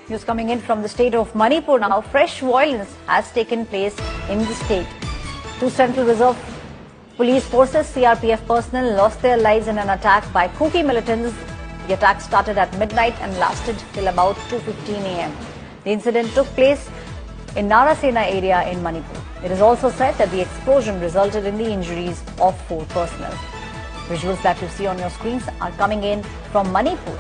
News coming in from the state of Manipur now. Fresh violence has taken place in the state. Two Central Reserve Police Forces CRPF personnel lost their lives in an attack by Kuki militants. The attack started at midnight and lasted till about 2:15 a.m. The incident took place in Narasena area in Manipur. It is also said that the explosion resulted in the injuries of 4 personnel. Visuals that you see on your screens are coming in from Manipur.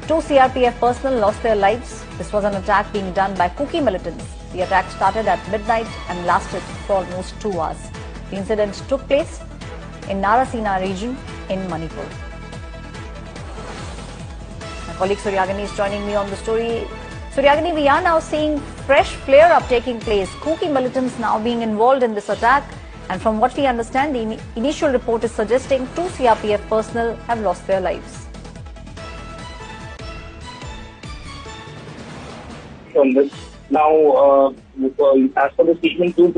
2 CRPF personnel lost their lives. This was an attack being done by Kuki militants. The attack started at midnight and lasted for almost 2 hours. The incident took place in Narasena region in Manipur. My colleague Suryagini is joining me on the story. Suryagini, we are now seeing fresh flare-up taking place. Kuki militants now being involved in this attack. And from what we understand, the initial report is suggesting 2 CRPF personnel have lost their lives. Now, as per the statement, 2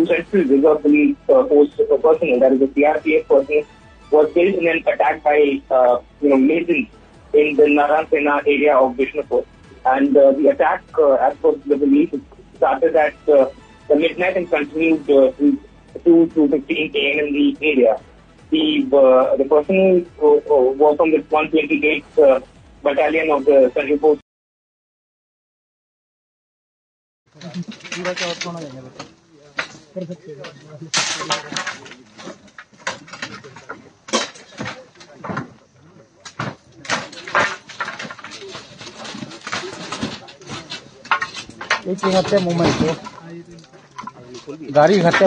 Central Reserve Police Force personnel, that is the CRPF personnel, was killed in an attack by militants in the Narasena area of Bishnupur. And the attack, as per the police, started at the midnight and continued to 2:15 a.m. in the area. The person was from the 128th Battalion of the Central Force. एक हफ्ते movement हो गाड़ी घाटे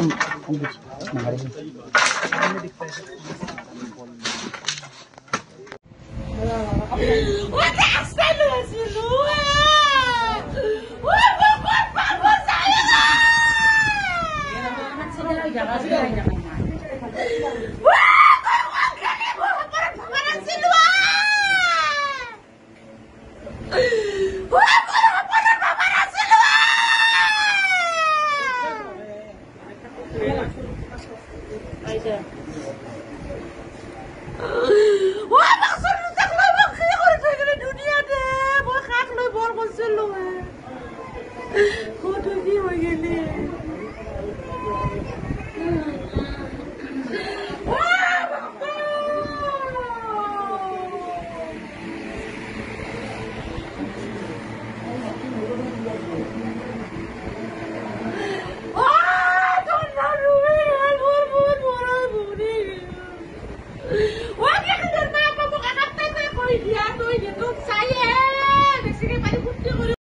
What?